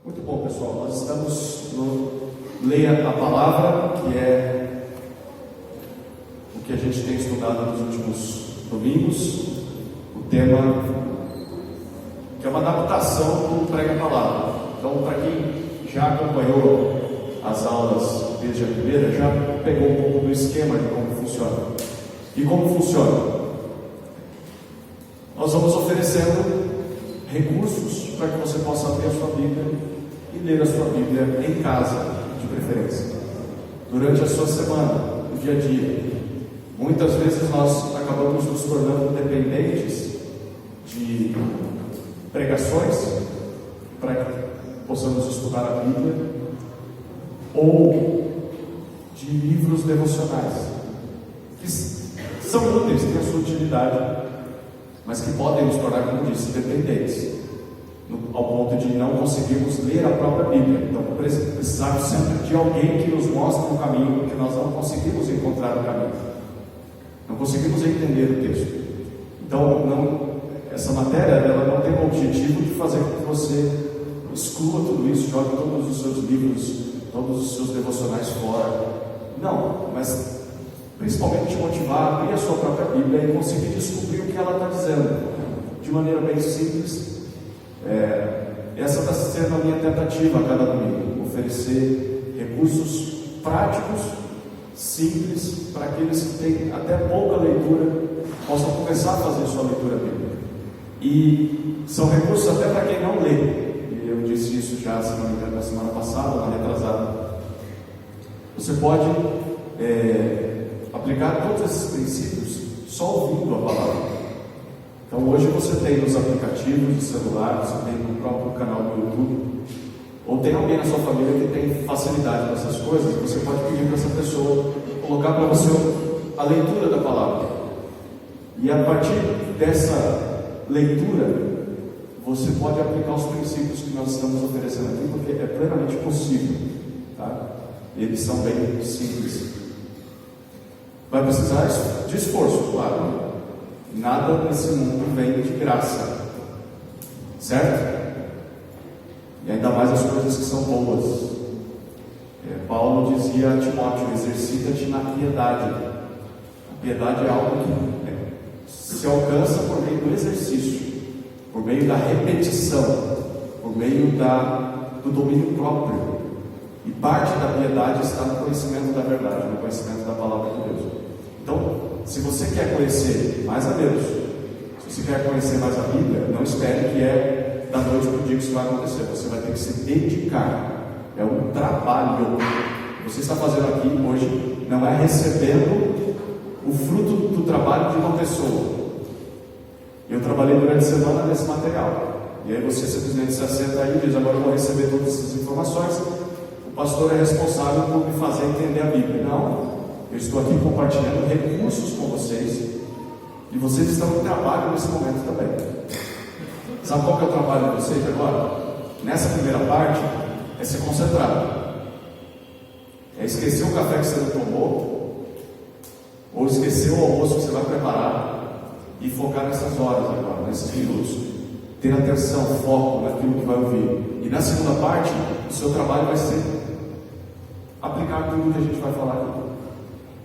Muito bom, pessoal. Nós estamos no Leia a Palavra, que é o que a gente tem estudado nos últimos domingos. O tema que é uma adaptação do Prega a Palavra. Então, para quem já acompanhou as aulas desde a primeira, já pegou um pouco do esquema de como funciona. E como funciona? Nós vamos oferecendo recursos para que você possa abrir a sua Bíblia e ler a sua Bíblia em casa, de preferência, durante a sua semana, no dia a dia. Muitas vezes nós acabamos nos tornando dependentes de pregações para que possamos estudar a Bíblia, ou de livros devocionais, que são úteis, têm a sua utilidade, mas que podem nos tornar, como disse, dependentes, ao ponto de não conseguirmos ler a própria Bíblia. Então precisamos sempre de alguém que nos mostre o caminho, porque nós não conseguimos encontrar o caminho, não conseguimos entender o texto. Então essa matéria ela não tem o objetivo de fazer com que você exclua tudo isso, jogue todos os seus livros, todos os seus devocionais fora. Não, mas principalmente te motivar a abrir a sua própria Bíblia e conseguir descobrir o que ela está dizendo, de maneira bem simples. Essa está sendo a minha tentativa a cada domingo, oferecer recursos práticos, simples, para aqueles que têm até pouca leitura, possam começar a fazer sua leitura bíblica. E são recursos até para quem não lê. Eu disse isso já, se não me engano, na semana passada, na retrasada. Você pode aplicar todos esses princípios só ouvindo a palavra. Então hoje você tem nos aplicativos de celular, você tem no próprio canal do YouTube, ou tem alguém na sua família que tem facilidade com essas coisas, você pode pedir para essa pessoa colocar para você a leitura da palavra. E a partir dessa leitura, você pode aplicar os princípios que nós estamos oferecendo aqui, porque é plenamente possível, tá? Eles são bem simples. Vai precisar de esforço, claro. Nada nesse mundo vem de graça, certo? E ainda mais as coisas que são boas. Paulo dizia a Timóteo: exercita-te na piedade. A piedade é algo que se alcança por meio do exercício, por meio da repetição, por meio do domínio próprio. E parte da piedade está no conhecimento da verdade, no conhecimento da palavra de Deus. Então, se você quer conhecer mais a Deus, se você quer conhecer mais a Bíblia, não espere que é da noite para o dia que isso vai acontecer. Você vai ter que se dedicar. É um trabalho. Você está fazendo aqui hoje não é recebendo o fruto do trabalho de uma pessoa. Eu trabalhei durante a semana nesse material. E aí você simplesmente se assenta aí e diz: agora eu vou receber todas essas informações. O pastor é responsável por me fazer entender a Bíblia. Não. Eu estou aqui compartilhando recursos com vocês, e vocês estão em trabalho nesse momento também. Sabe qual que é o trabalho de vocês agora? Nessa primeira parte, é se concentrar. É esquecer o café que você não tomou, ou esquecer o almoço que você vai preparar, e focar nessas horas agora, nesses minutos. Ter atenção, foco naquilo que vai ouvir. E na segunda parte, o seu trabalho vai ser aplicar tudo que a gente vai falar aqui.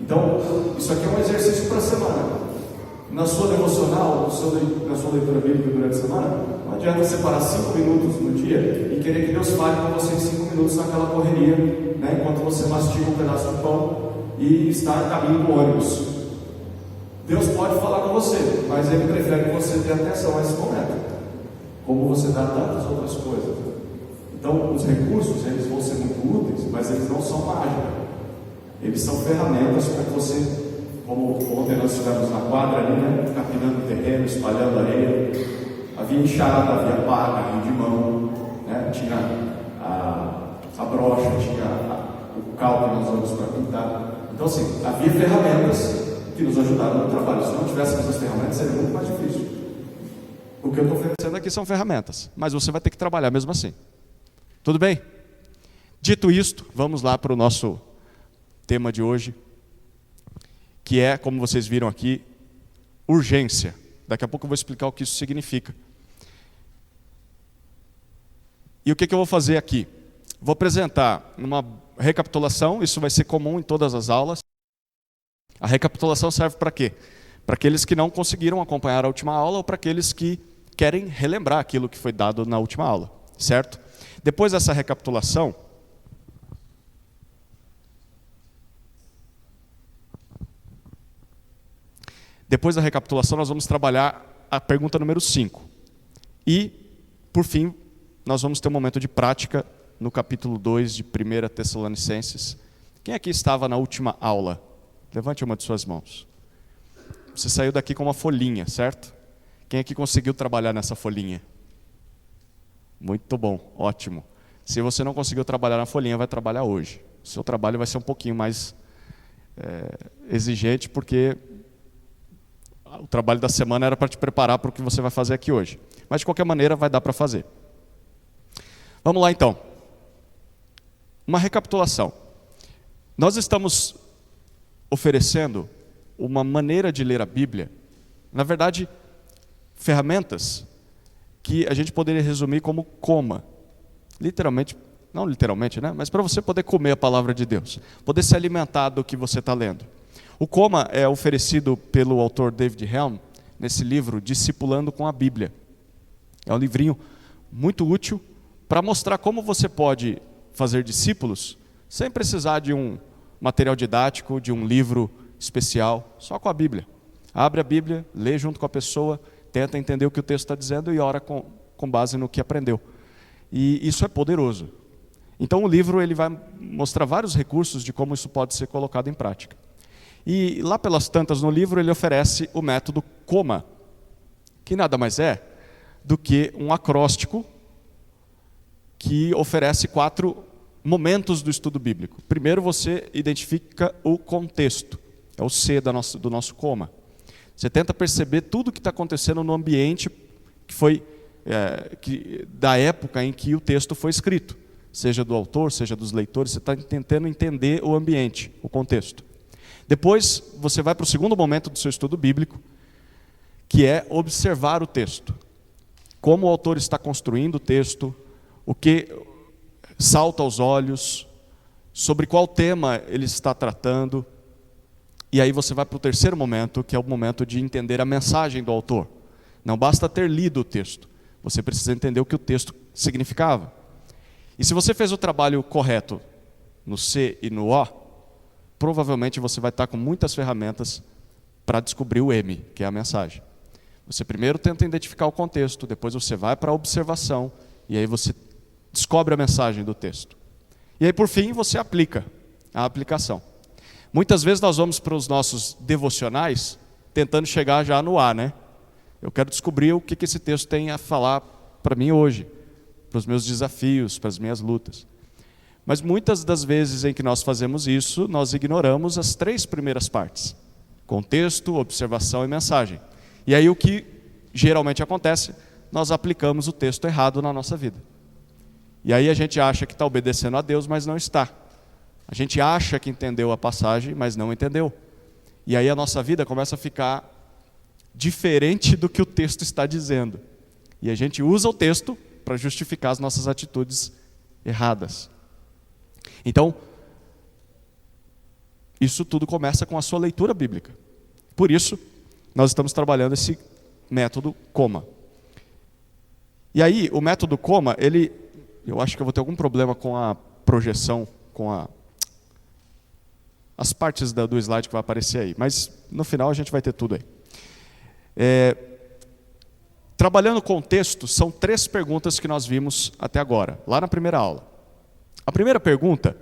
Então, isso aqui é um exercício para a semana. Na sua devocional, na sua leitura bíblica durante a semana, não adianta separar 5 minutos no dia e querer que Deus fale com você em 5 minutos naquela correria, né, enquanto você mastiga um pedaço de pão e está a caminho do ônibus. Deus pode falar com você, mas Ele prefere que você dê atenção a esse momento, como você dá tantas outras coisas. Então, os recursos, eles vão ser muito úteis, mas eles não são mágica. Eles são ferramentas para que você, como ontem nós estivemos na quadra ali, né, capinando o terreno, espalhando areia, havia enxada, havia pá, rio de mão, né, tinha a brocha, tinha o cal que nós usamos para pintar. Então assim, havia ferramentas que nos ajudaram no trabalho. Se não tivéssemos as ferramentas, seria muito mais difícil. O que eu estou oferecendo aqui são ferramentas, mas você vai ter que trabalhar mesmo assim. Tudo bem? Dito isto, vamos lá para o nosso tema de hoje, que é, como vocês viram aqui, urgência. Daqui a pouco eu vou explicar o que isso significa. E o que eu vou fazer aqui? Vou apresentar uma recapitulação, isso vai ser comum em todas as aulas. A recapitulação serve para quê? Para aqueles que não conseguiram acompanhar a última aula ou para aqueles que querem relembrar aquilo que foi dado na última aula, certo? Depois dessa recapitulação, nós vamos trabalhar a pergunta número 5. E, por fim, nós vamos ter um momento de prática no capítulo 2 de 1 Tessalonicenses. Quem aqui estava na última aula? Levante uma de suas mãos. Você saiu daqui com uma folhinha, certo? Quem aqui conseguiu trabalhar nessa folhinha? Muito bom, ótimo. Se você não conseguiu trabalhar na folhinha, vai trabalhar hoje. O seu trabalho vai ser um pouquinho mais exigente, porque o trabalho da semana era para te preparar para o que você vai fazer aqui hoje. Mas, de qualquer maneira, vai dar para fazer. Vamos lá, então. Uma recapitulação. Nós estamos oferecendo uma maneira de ler a Bíblia, na verdade, ferramentas que a gente poderia resumir como coma. Literalmente, não literalmente, né? Mas para você poder comer a palavra de Deus, poder se alimentar do que você está lendo. O coma é oferecido pelo autor David Helm nesse livro Discipulando com a Bíblia. É um livrinho muito útil para mostrar como você pode fazer discípulos sem precisar de um material didático, de um livro especial, só com a Bíblia. Abre a Bíblia, lê junto com a pessoa, tenta entender o que o texto está dizendo e ora com base no que aprendeu. E isso é poderoso. Então o livro ele vai mostrar vários recursos de como isso pode ser colocado em prática. E lá pelas tantas no livro ele oferece o método coma, que nada mais é do que um acróstico que oferece 4 momentos do estudo bíblico. Primeiro você identifica o contexto, é o C do nosso coma. Você tenta perceber tudo o que está acontecendo no ambiente que foi da época em que o texto foi escrito, seja do autor, seja dos leitores, você está tentando entender o ambiente, o contexto. Depois você vai para o segundo momento do seu estudo bíblico, que é observar o texto. Como o autor está construindo o texto, o que salta aos olhos, sobre qual tema ele está tratando. E aí você vai para o terceiro momento, que é o momento de entender a mensagem do autor. Não basta ter lido o texto, você precisa entender o que o texto significava. E se você fez o trabalho correto no C e no O, provavelmente você vai estar com muitas ferramentas para descobrir o M, que é a mensagem. Você primeiro tenta identificar o contexto, depois você vai para a observação, e aí você descobre a mensagem do texto. E aí, por fim, você aplica a aplicação. Muitas vezes nós vamos para os nossos devocionais tentando chegar já no A, né? Eu quero descobrir o que esse texto tem a falar para mim hoje, para os meus desafios, para as minhas lutas. Mas muitas das vezes em que nós fazemos isso, nós ignoramos as 3 primeiras partes: contexto, observação e mensagem. E aí o que geralmente acontece, nós aplicamos o texto errado na nossa vida. E aí a gente acha que está obedecendo a Deus, mas não está. A gente acha que entendeu a passagem, mas não entendeu. E aí a nossa vida começa a ficar diferente do que o texto está dizendo. E a gente usa o texto para justificar as nossas atitudes erradas. Então, isso tudo começa com a sua leitura bíblica. Por isso, nós estamos trabalhando esse método coma. E aí, o método coma, eu acho que eu vou ter algum problema com a projeção, com as partes do slide que vai aparecer aí. Mas, no final, a gente vai ter tudo aí. Trabalhando com o texto, são 3 perguntas que nós vimos até agora, lá na primeira aula. A primeira pergunta,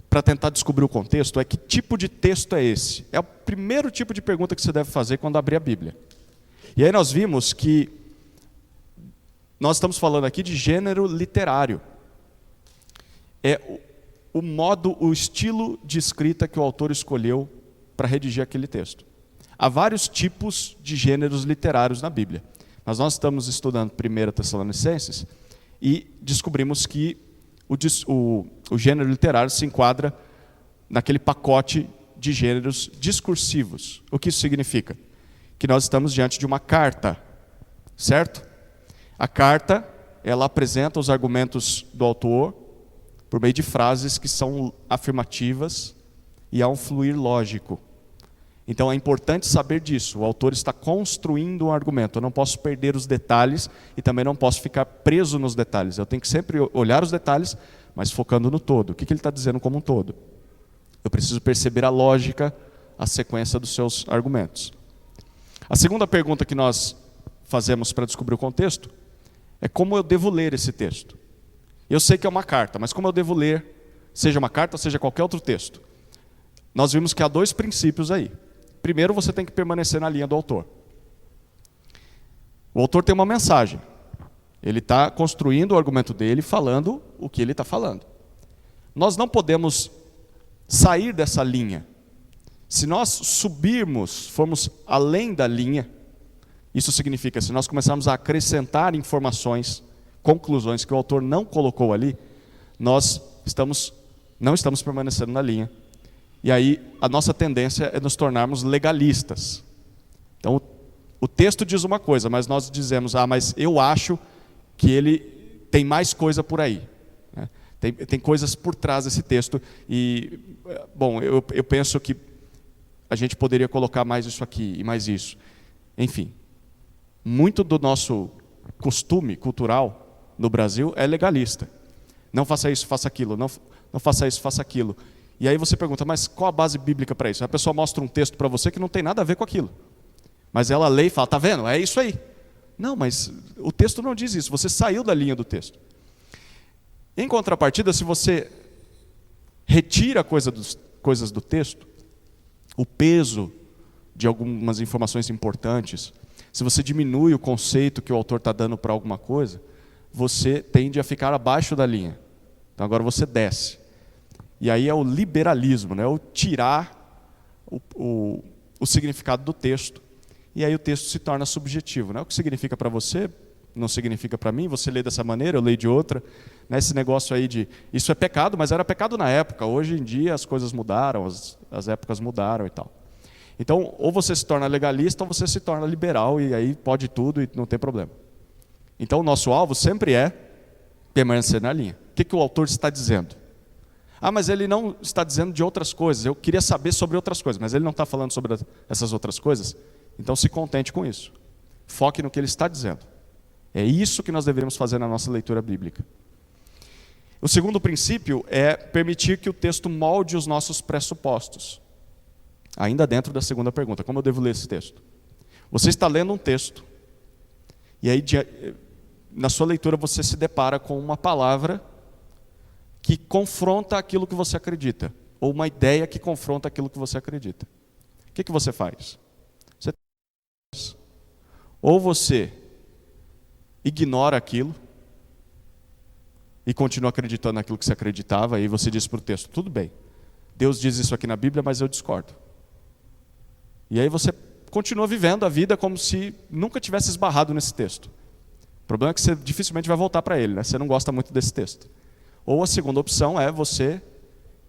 para tentar descobrir o contexto, é: que tipo de texto é esse? É o primeiro tipo de pergunta que você deve fazer quando abrir a Bíblia. E aí nós vimos que nós estamos falando aqui de gênero literário. É o modo, o estilo de escrita que o autor escolheu para redigir aquele texto. Há vários tipos de gêneros literários na Bíblia. Mas nós estamos estudando 1 Tessalonicenses e descobrimos que o gênero literário se enquadra naquele pacote de gêneros discursivos. O que isso significa? Que nós estamos diante de uma carta, certo? A carta ela apresenta os argumentos do autor por meio de frases que são afirmativas e há um fluir lógico. Então é importante saber disso. O autor está construindo um argumento. Eu não posso perder os detalhes e também não posso ficar preso nos detalhes. Eu tenho que sempre olhar os detalhes, mas focando no todo. O que ele está dizendo como um todo? Eu preciso perceber a lógica, a sequência dos seus argumentos. A segunda pergunta que nós fazemos para descobrir o contexto é como eu devo ler esse texto. Eu sei que é uma carta, mas como eu devo ler, seja uma carta, seja qualquer outro texto? Nós vimos que há dois princípios aí. Primeiro, você tem que permanecer na linha do autor. O autor tem uma mensagem. Ele está construindo o argumento dele, falando o que ele está falando. Nós não podemos sair dessa linha. Se nós subirmos, formos além da linha, isso significa, se nós começarmos a acrescentar informações, conclusões que o autor não colocou ali, nós não estamos permanecendo na linha. E aí a nossa tendência é nos tornarmos legalistas. Então o texto diz uma coisa, mas nós dizemos, mas eu acho que ele tem mais coisa por aí. Tem coisas por trás desse texto. E, bom, eu penso que a gente poderia colocar mais isso aqui e mais isso. Enfim, muito do nosso costume cultural no Brasil é legalista. Não faça isso, faça aquilo. Não faça isso, faça aquilo. E aí você pergunta, mas qual a base bíblica para isso? A pessoa mostra um texto para você que não tem nada a ver com aquilo. Mas ela lê e fala, está vendo? É isso aí. Não, mas o texto não diz isso. Você saiu da linha do texto. Em contrapartida, se você retira coisas do texto, o peso de algumas informações importantes, se você diminui o conceito que o autor está dando para alguma coisa, você tende a ficar abaixo da linha. Então agora você desce. E aí é o liberalismo, né? O tirar o significado do texto. E aí o texto se torna subjetivo, né? O que significa para você não significa para mim, você lê dessa maneira, eu leio de outra. Esse negócio aí de, isso é pecado, mas era pecado na época. Hoje em dia as coisas mudaram, as épocas mudaram e tal. Então, ou você se torna legalista, ou você se torna liberal, e aí pode tudo e não tem problema. Então, o nosso alvo sempre é permanecer na linha. O que o autor está dizendo? Mas ele não está dizendo de outras coisas. Eu queria saber sobre outras coisas, mas ele não está falando sobre essas outras coisas. Então, se contente com isso. Foque no que ele está dizendo. É isso que nós deveríamos fazer na nossa leitura bíblica. O segundo princípio é permitir que o texto molde os nossos pressupostos. Ainda dentro da segunda pergunta, como eu devo ler esse texto? Você está lendo um texto, e aí na sua leitura você se depara com uma palavra que confronta aquilo que você acredita, ou uma ideia que confronta aquilo que você acredita. O que você faz? Ou você ignora aquilo e continua acreditando naquilo que você acreditava, e você diz para o texto, tudo bem, Deus diz isso aqui na Bíblia, mas eu discordo. E aí você continua vivendo a vida como se nunca tivesse esbarrado nesse texto. O problema é que você dificilmente vai voltar para ele, né? Você não gosta muito desse texto. Ou a segunda opção é você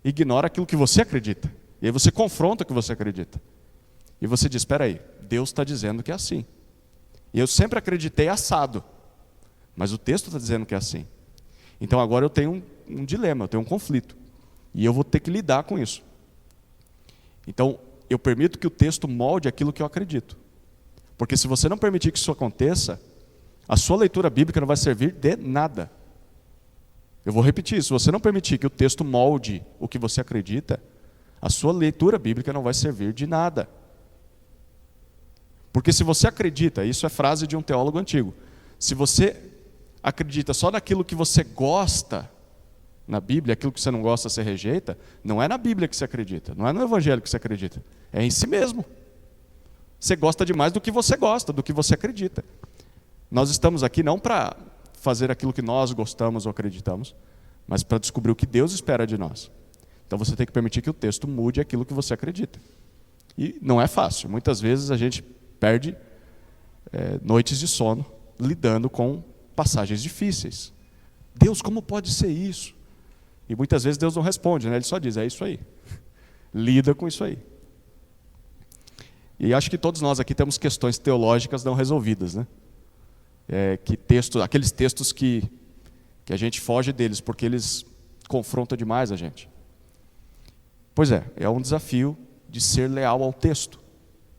ignora aquilo que você acredita. E aí você confronta o que você acredita. E você diz, espera aí, Deus está dizendo que é assim. E eu sempre acreditei assado. Mas o texto está dizendo que é assim. Então agora eu tenho um dilema, eu tenho um conflito. E eu vou ter que lidar com isso. Então, eu permito que o texto molde aquilo que eu acredito. Porque se você não permitir que isso aconteça, a sua leitura bíblica não vai servir de nada. Eu vou repetir, se você não permitir que o texto molde o que você acredita, a sua leitura bíblica não vai servir de nada. Porque se você acredita, isso é frase de um teólogo antigo, se você acredita só naquilo que você gosta na Bíblia, aquilo que você não gosta você rejeita, não é na Bíblia que você acredita, não é no Evangelho que você acredita, é em si mesmo. Você gosta demais do que você gosta, do que você acredita. Nós estamos aqui não para fazer aquilo que nós gostamos ou acreditamos, mas para descobrir o que Deus espera de nós. Então você tem que permitir que o texto mude aquilo que você acredita. E não é fácil, muitas vezes a gente perde noites de sono lidando com passagens difíceis. Deus, como pode ser isso? E muitas vezes Deus não responde, né? Ele só diz, é isso aí. Lida com isso aí. E acho que todos nós aqui temos questões teológicas não resolvidas, né? Aqueles textos que a gente foge deles, porque eles confrontam demais a gente. Pois é um desafio de ser leal ao texto,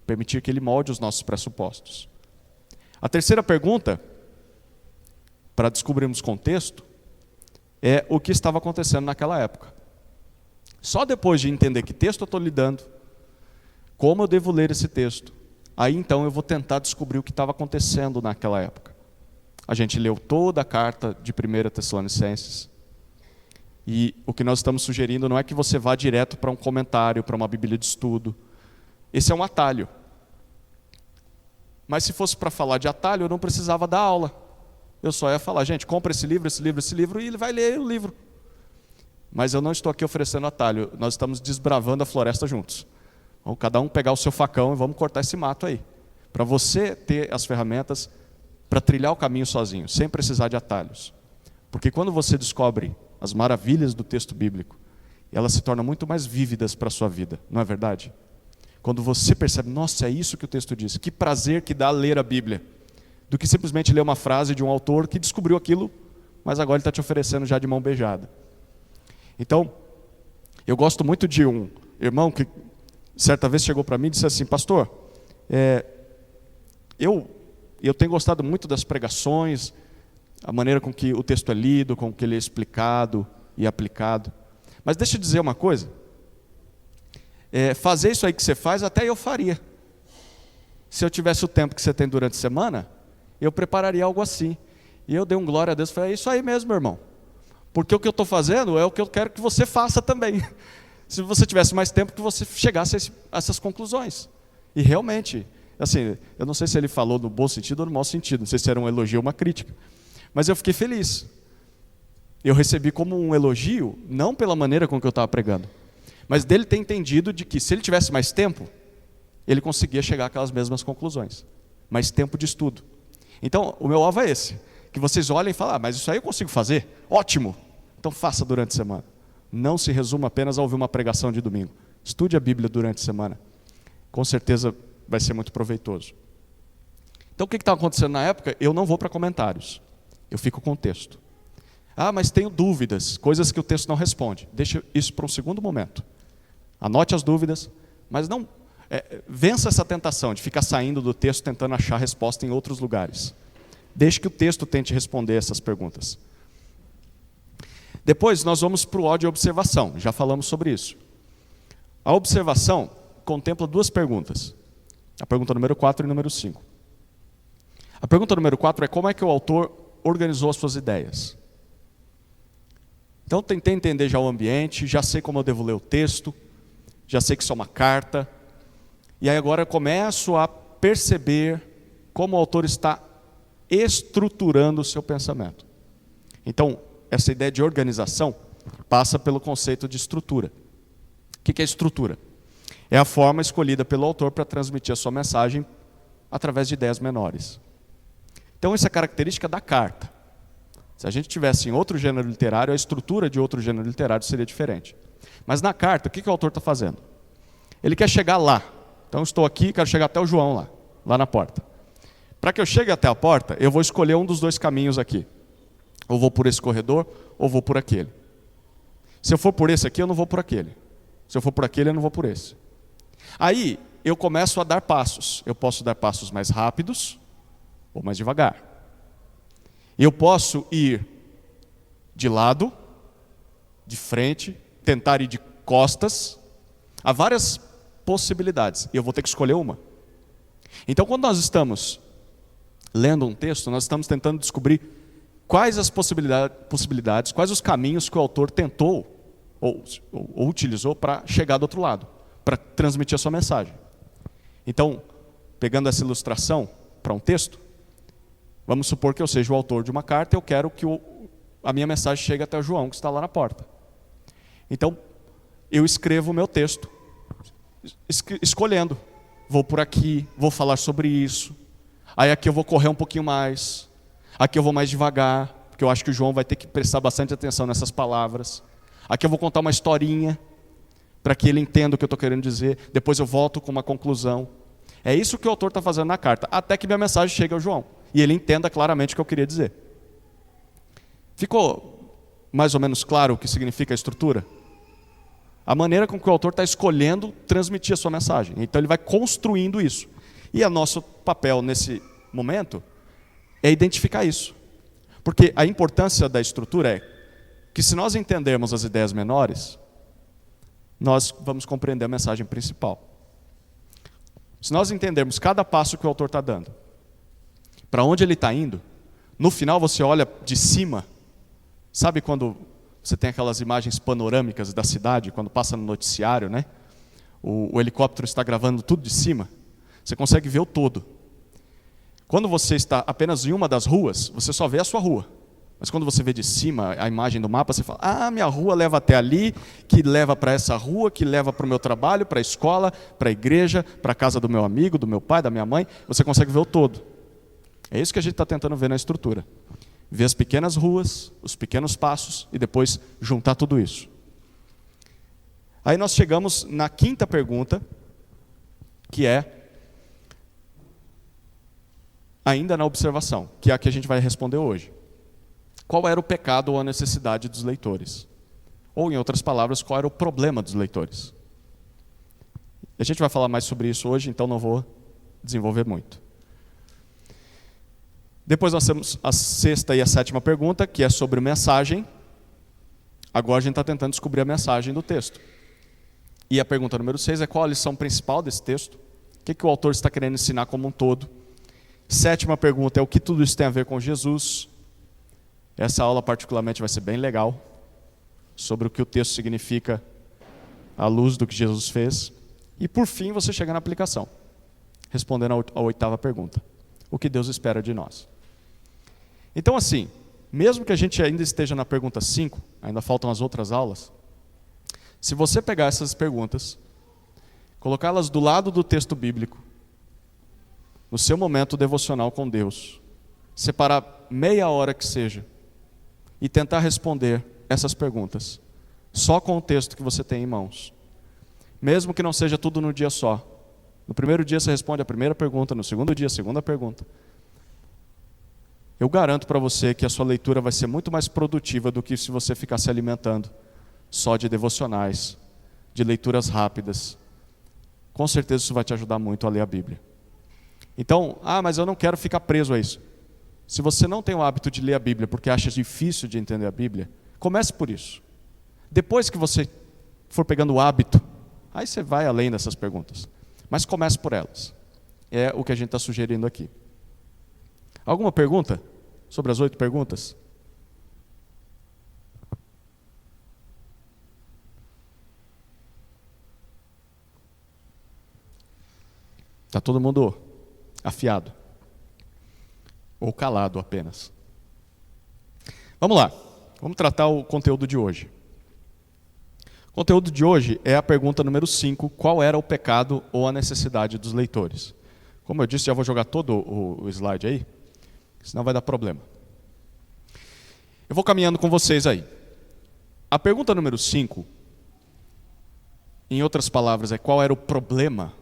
permitir que ele molde os nossos pressupostos. A terceira pergunta, para descobrirmos contexto, é o que estava acontecendo naquela época. Só depois de entender que texto eu estou lidando, como eu devo ler esse texto, aí então eu vou tentar descobrir o que estava acontecendo naquela época. A gente leu toda a carta de 1 Tessalonicenses, e o que nós estamos sugerindo não é que você vá direto para um comentário, para uma Bíblia de estudo. Esse é um atalho. Mas se fosse para falar de atalho, eu não precisava dar aula. Eu só ia falar, gente, compra esse livro, e ele vai ler o livro. Mas eu não estou aqui oferecendo atalho, nós estamos desbravando a floresta juntos. Vamos cada um pegar o seu facão e vamos cortar esse mato aí. Para você ter as ferramentas para trilhar o caminho sozinho, sem precisar de atalhos. Porque quando você descobre as maravilhas do texto bíblico, elas se tornam muito mais vívidas para a sua vida, não é verdade? Quando você percebe, nossa, é isso que o texto diz, que prazer que dá ler a Bíblia, do que simplesmente ler uma frase de um autor que descobriu aquilo, mas agora ele está te oferecendo já de mão beijada. Então, eu gosto muito de um irmão que certa vez chegou para mim e disse assim, pastor, eu tenho gostado muito das pregações, a maneira com que o texto é lido, com que ele é explicado e aplicado. Mas deixa eu dizer uma coisa, fazer isso aí que você faz, até eu faria. Se eu tivesse o tempo que você tem durante a semana, eu prepararia algo assim. E eu dei um glória a Deus e falei, é isso aí mesmo, meu irmão. Porque o que eu estou fazendo é o que eu quero que você faça também. Se você tivesse mais tempo, que você chegasse a essas conclusões. E realmente, assim, eu não sei se ele falou no bom sentido ou no mau sentido, não sei se era um elogio ou uma crítica. Mas eu fiquei feliz. Eu recebi como um elogio, não pela maneira com que eu estava pregando, mas dele ter entendido de que se ele tivesse mais tempo, ele conseguia chegar àquelas mesmas conclusões. Mais tempo de estudo. Então, o meu alvo é esse. Que vocês olhem e falem, mas isso aí eu consigo fazer? Ótimo! Então faça durante a semana. Não se resuma apenas a ouvir uma pregação de domingo. Estude a Bíblia durante a semana. Com certeza vai ser muito proveitoso. Então o que estava acontecendo na época? Eu não vou para comentários. Eu fico com o texto. Ah, mas tenho dúvidas, coisas que o texto não responde. Deixa isso para um segundo momento. Anote as dúvidas, mas não vença essa tentação de ficar saindo do texto tentando achar resposta em outros lugares. Deixe que o texto tente responder essas perguntas. Depois nós vamos para o ódio e observação, já falamos sobre isso. A observação contempla duas perguntas. A pergunta número 4 e número 5. A pergunta número 4 é como é que o autor organizou as suas ideias. Então tentei entender já o ambiente, já sei como eu devo ler o texto, já sei que isso é uma carta, e aí agora eu começo a perceber como o autor está estruturando o seu pensamento. Então, essa ideia de organização passa pelo conceito de estrutura. O que é estrutura? É a forma escolhida pelo autor para transmitir a sua mensagem através de ideias menores. Então, essa é a característica da carta. Se a gente tivesse em outro gênero literário, a estrutura de outro gênero literário seria diferente. Mas na carta, o que o autor está fazendo? Ele quer chegar lá. Então, estou aqui, quero chegar até o João lá na porta. Para que eu chegue até a porta, eu vou escolher um dos dois caminhos aqui. Ou vou por esse corredor, ou vou por aquele. Se eu for por esse aqui, eu não vou por aquele. Se eu for por aquele, eu não vou por esse. Aí, eu começo a dar passos. Eu posso dar passos mais rápidos, ou mais devagar. Eu posso ir de lado, de frente, tentar ir de costas. Há várias possibilidades, e eu vou ter que escolher uma. Então, quando nós estamos lendo um texto, nós estamos tentando descobrir quais as possibilidades, quais os caminhos que o autor tentou ou utilizou para chegar do outro lado, para transmitir a sua mensagem. Então, pegando essa ilustração para um texto, vamos supor que eu seja o autor de uma carta e eu quero que a minha mensagem chegue até o João, que está lá na porta. Então, eu escrevo o meu texto, escolhendo. Vou por aqui, vou falar sobre isso. Aí aqui eu vou correr um pouquinho mais. Aqui eu vou mais devagar, porque eu acho que o João vai ter que prestar bastante atenção nessas palavras. Aqui eu vou contar uma historinha, para que ele entenda o que eu estou querendo dizer. Depois eu volto com uma conclusão. É isso que o autor está fazendo na carta, até que minha mensagem chegue ao João e ele entenda claramente o que eu queria dizer. Ficou mais ou menos claro o que significa a estrutura? A maneira com que o autor está escolhendo transmitir a sua mensagem. Então ele vai construindo isso. E o nosso papel nesse momento é identificar isso. Porque a importância da estrutura é que se nós entendermos as ideias menores, nós vamos compreender a mensagem principal. Se nós entendermos cada passo que o autor está dando, para onde ele está indo, no final você olha de cima, sabe quando você tem aquelas imagens panorâmicas da cidade, quando passa no noticiário, né? O helicóptero está gravando tudo de cima, você consegue ver o todo. Quando você está apenas em uma das ruas, você só vê a sua rua. Mas quando você vê de cima a imagem do mapa, você fala, minha rua leva até ali, que leva para essa rua, que leva para o meu trabalho, para a escola, para a igreja, para a casa do meu amigo, do meu pai, da minha mãe. Você consegue ver o todo. É isso que a gente está tentando ver na estrutura. Ver as pequenas ruas, os pequenos passos e depois juntar tudo isso. Aí nós chegamos na quinta pergunta, que é ainda na observação, que é a que a gente vai responder hoje. Qual era o pecado ou a necessidade dos leitores? Ou, em outras palavras, qual era o problema dos leitores? A gente vai falar mais sobre isso hoje, então não vou desenvolver muito. Depois nós temos a sexta e a sétima pergunta, que é sobre mensagem. Agora a gente está tentando descobrir a mensagem do texto. E a pergunta número 6 é qual a lição principal desse texto? O que o autor está querendo ensinar como um todo? Sétima pergunta é o que tudo isso tem a ver com Jesus? Essa aula particularmente vai ser bem legal, sobre o que o texto significa à luz do que Jesus fez. E por fim você chega na aplicação, respondendo a oitava pergunta. O que Deus espera de nós? Então assim, mesmo que a gente ainda esteja na pergunta 5, ainda faltam as outras aulas, se você pegar essas perguntas, colocá-las do lado do texto bíblico, no seu momento devocional com Deus, separar meia hora que seja, e tentar responder essas perguntas, só com o texto que você tem em mãos. Mesmo que não seja tudo no dia só. No primeiro dia você responde a primeira pergunta, no segundo dia a segunda pergunta. Eu garanto para você que a sua leitura vai ser muito mais produtiva do que se você ficar se alimentando só de devocionais, de leituras rápidas. Com certeza isso vai te ajudar muito a ler a Bíblia. Então, mas eu não quero ficar preso a isso. Se você não tem o hábito de ler a Bíblia porque acha difícil de entender a Bíblia, comece por isso. Depois que você for pegando o hábito, aí você vai além dessas perguntas. Mas comece por elas. É o que a gente está sugerindo aqui. Alguma pergunta sobre as 8 perguntas? Está todo mundo afiado? Ou calado apenas? Vamos lá, vamos tratar o conteúdo de hoje. O conteúdo de hoje é a pergunta número 5, qual era o pecado ou a necessidade dos leitores? Como eu disse, já vou jogar todo o slide aí, senão vai dar problema. Eu vou caminhando com vocês aí. A pergunta número 5, em outras palavras, é qual era o problema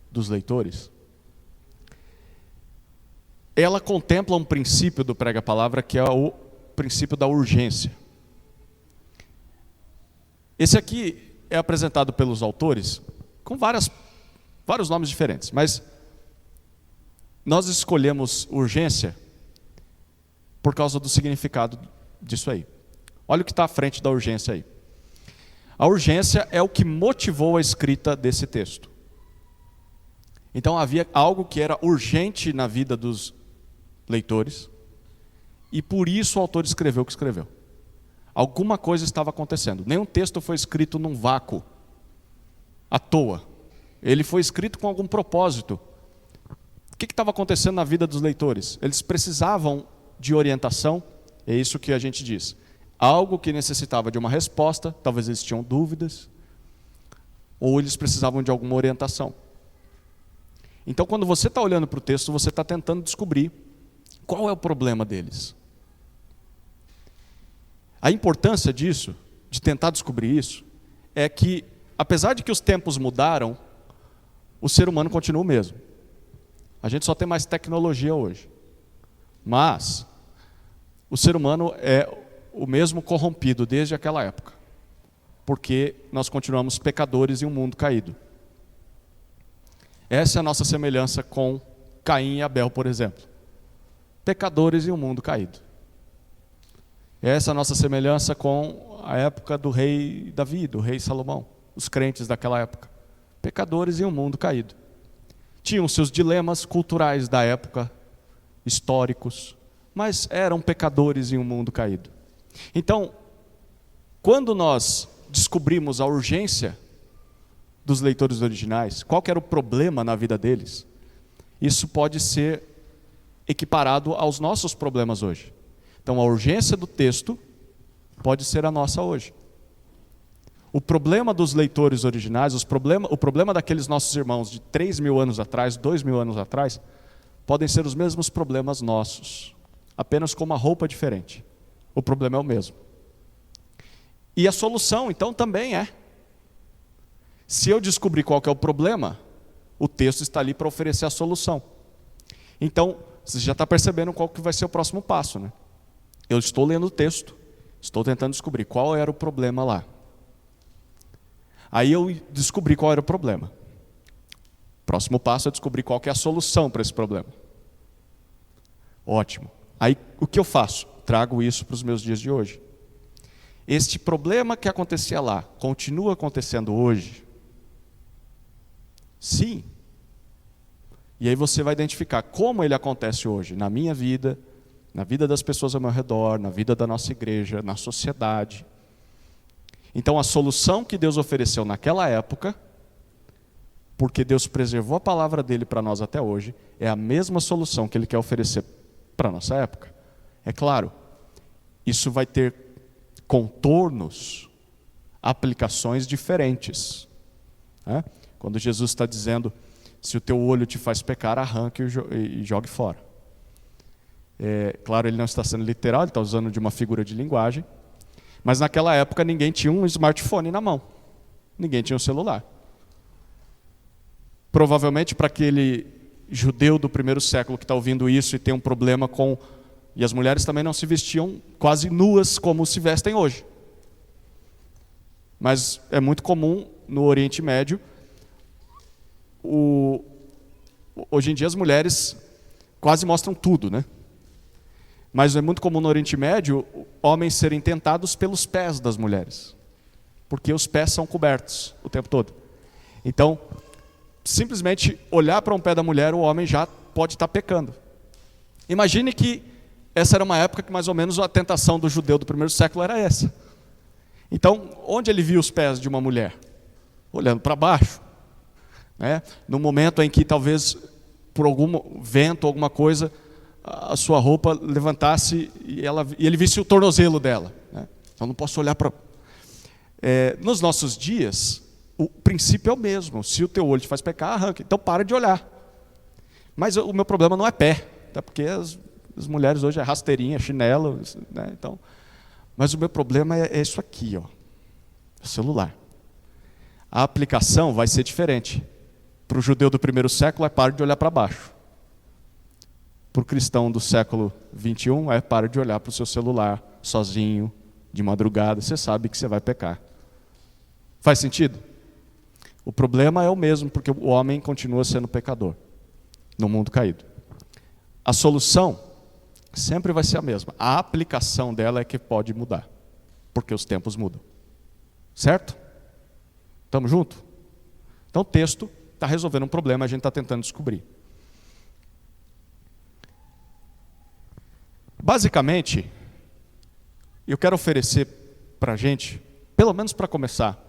dos leitores? Ela contempla um princípio do prega-palavra que é o princípio da urgência. Esse aqui é apresentado pelos autores com vários nomes diferentes, mas nós escolhemos urgência por causa do significado disso aí. Olha o que está à frente da urgência aí. A urgência é o que motivou a escrita desse texto. Então havia algo que era urgente na vida dos leitores, e por isso o autor escreveu o que escreveu. Alguma coisa estava acontecendo. Nenhum texto foi escrito num vácuo, à toa. Ele foi escrito com algum propósito. O que estava acontecendo na vida dos leitores? Eles precisavam de orientação, é isso que a gente diz. Algo que necessitava de uma resposta, talvez eles tinham dúvidas, ou eles precisavam de alguma orientação. Então, quando você está olhando para o texto, você está tentando descobrir qual é o problema deles. A importância disso, de tentar descobrir isso, é que, apesar de que os tempos mudaram, o ser humano continua o mesmo. A gente só tem mais tecnologia hoje. Mas o ser humano é o mesmo corrompido desde aquela época. Porque nós continuamos pecadores em um mundo caído. Essa é a nossa semelhança com Caim e Abel, por exemplo. Pecadores em um mundo caído. Essa é a nossa semelhança com a época do rei Davi, do rei Salomão. Os crentes daquela época. Pecadores em um mundo caído. Tinham seus dilemas culturais da época, históricos, mas eram pecadores em um mundo caído. Então, quando nós descobrimos a urgência dos leitores originais, qual que era o problema na vida deles, isso pode ser equiparado aos nossos problemas hoje. Então, a urgência do texto pode ser a nossa hoje. O problema dos leitores originais, o problema daqueles nossos irmãos de 3.000 anos atrás, 2.000 anos atrás, podem ser os mesmos problemas nossos, apenas com uma roupa diferente. O problema é o mesmo. E a solução, então, também é. Se eu descobrir qual que é o problema, o texto está ali para oferecer a solução. Então, você já está percebendo qual que vai ser o próximo passo, né? Eu estou lendo o texto, estou tentando descobrir qual era o problema lá. Aí eu descobri qual era o problema. Próximo passo é descobrir qual que é a solução para esse problema. Ótimo. Aí o que eu faço? Trago isso para os meus dias de hoje. Este problema que acontecia lá, continua acontecendo hoje? Sim. E aí você vai identificar como ele acontece hoje, na minha vida, na vida das pessoas ao meu redor, na vida da nossa igreja, na sociedade. Então a solução que Deus ofereceu naquela época, porque Deus preservou a palavra dele para nós até hoje, é a mesma solução que ele quer oferecer para a nossa época. É claro, isso vai ter contornos, aplicações diferentes. Né? Quando Jesus está dizendo, se o teu olho te faz pecar, arranque e jogue fora. Claro, ele não está sendo literal, ele está usando de uma figura de linguagem, mas naquela época ninguém tinha um smartphone na mão, ninguém tinha um celular. Provavelmente para aquele judeu do primeiro século que está ouvindo isso e tem um problema com... E as mulheres também não se vestiam quase nuas como se vestem hoje. Mas é muito comum no Oriente Médio. Hoje em dia as mulheres quase mostram tudo, né? Mas é muito comum no Oriente Médio homens serem tentados pelos pés das mulheres. Porque os pés são cobertos o tempo todo. Então, simplesmente olhar para um pé da mulher, o homem já pode estar pecando. Imagine que essa era uma época que mais ou menos a tentação do judeu do primeiro século era essa. Então, onde ele via os pés de uma mulher? Olhando para baixo. Né? No momento em que talvez por algum vento, alguma coisa, a sua roupa levantasse e ele visse o tornozelo dela. Né? Então não posso olhar para... nos nossos dias, o princípio é o mesmo. Se o teu olho te faz pecar, arranca. Então para de olhar. Mas o meu problema não é pé. Tá? Porque as mulheres hoje é rasteirinha, chinelo. Né? Então, mas o meu problema é isso aqui, ó, o celular. A aplicação vai ser diferente. Para o judeu do primeiro século é para de olhar para baixo. Para o cristão do século 21 é para de olhar para o seu celular sozinho, de madrugada. Você sabe que você vai pecar. Faz sentido? O problema é o mesmo, porque o homem continua sendo pecador no mundo caído. A solução sempre vai ser a mesma. A aplicação dela é que pode mudar, porque os tempos mudam. Certo? Estamos juntos? Então o texto está resolvendo um problema, a gente está tentando descobrir. Basicamente, eu quero oferecer para a gente, pelo menos para começar,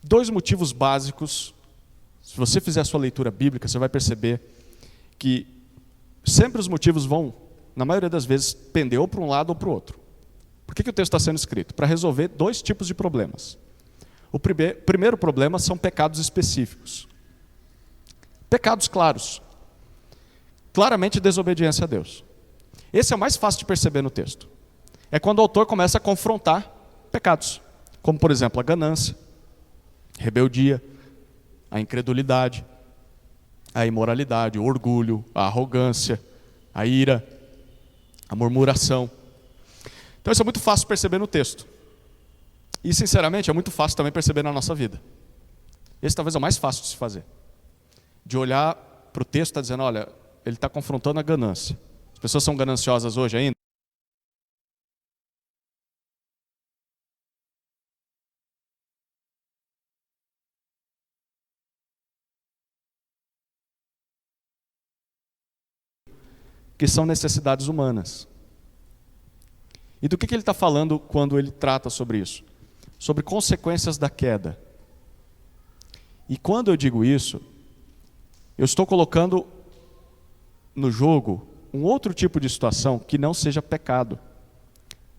2 motivos básicos. Se você fizer a sua leitura bíblica, você vai perceber que sempre os motivos vão, na maioria das vezes, pender ou para um lado ou para o outro. Por que o texto está sendo escrito? Para resolver 2 tipos de problemas. O primeiro problema são pecados específicos. Pecados claros. Claramente desobediência a Deus. Esse é o mais fácil de perceber no texto. É quando o autor começa a confrontar pecados. Como, por exemplo, a ganância, rebeldia, a incredulidade, a imoralidade, o orgulho, a arrogância, a ira, a murmuração. Então isso é muito fácil perceber no texto. E sinceramente é muito fácil também perceber na nossa vida. Esse talvez é o mais fácil de se fazer. De olhar para o texto e estar dizendo, olha, ele está confrontando a ganância. As pessoas são gananciosas hoje ainda? Que são necessidades humanas. E do que ele está falando quando ele trata sobre isso? Sobre consequências da queda. E quando eu digo isso, eu estou colocando no jogo um outro tipo de situação que não seja pecado.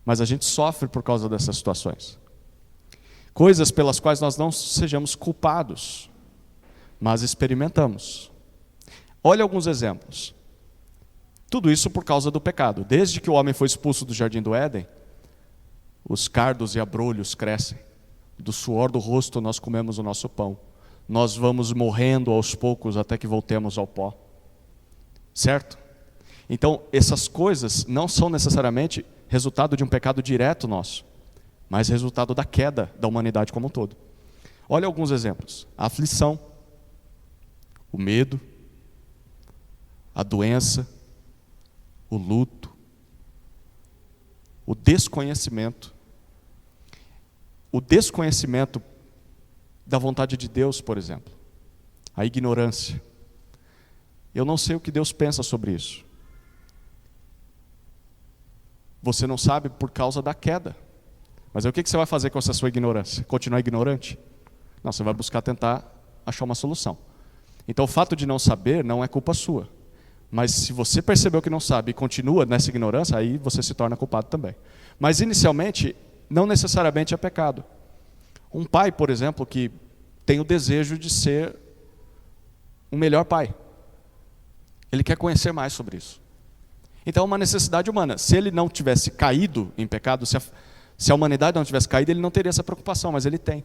Mas a gente sofre por causa dessas situações. Coisas pelas quais nós não sejamos culpados, mas experimentamos. Olha alguns exemplos. Tudo isso por causa do pecado. Desde que o homem foi expulso do jardim do Éden, os cardos e abrolhos crescem. Do suor do rosto nós comemos o nosso pão. Nós vamos morrendo aos poucos até que voltemos ao pó. Certo? Então, essas coisas não são necessariamente resultado de um pecado direto nosso, mas resultado da queda da humanidade como um todo. Olha alguns exemplos. A aflição, o medo, a doença, o luto, o desconhecimento da vontade de Deus, por exemplo, a ignorância. Eu não sei o que Deus pensa sobre isso. Você não sabe por causa da queda. Mas aí o que você vai fazer com essa sua ignorância? Continuar ignorante? Não, você vai buscar tentar achar uma solução. Então o fato de não saber não é culpa sua. Mas se você percebeu que não sabe e continua nessa ignorância, aí você se torna culpado também. Mas inicialmente, não necessariamente é pecado. Um pai, por exemplo, que tem o desejo de ser um melhor pai. Ele quer conhecer mais sobre isso. Então é uma necessidade humana. Se ele não tivesse caído em pecado, se a humanidade não tivesse caído, ele não teria essa preocupação, mas ele tem.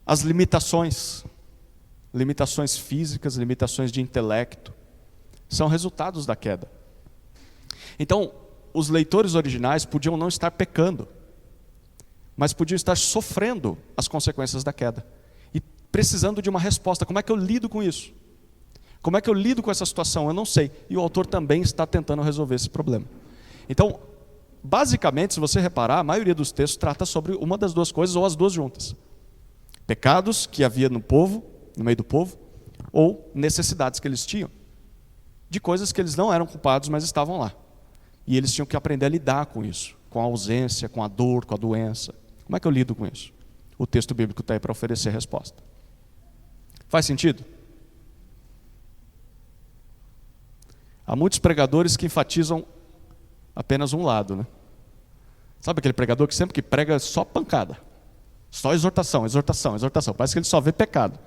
As limitações físicas, limitações de intelecto, são resultados da queda. Então, os leitores originais podiam não estar pecando, mas podiam estar sofrendo as consequências da queda e precisando de uma resposta. Como é que eu lido com isso? Como é que eu lido com essa situação? Eu não sei. E o autor também está tentando resolver esse problema. Então, basicamente, se você reparar, a maioria dos textos trata sobre uma das duas coisas ou as duas juntas. Pecados que havia no meio do povo, ou necessidades que eles tinham, de coisas que eles não eram culpados, mas estavam lá. E eles tinham que aprender a lidar com isso, com a ausência, com a dor, com a doença. Como é que eu lido com isso? O texto bíblico está aí para oferecer resposta. Faz sentido? Há muitos pregadores que enfatizam apenas um lado, né? Sabe aquele pregador que sempre que prega só pancada? Só exortação, exortação, exortação. Parece que ele só vê pecado.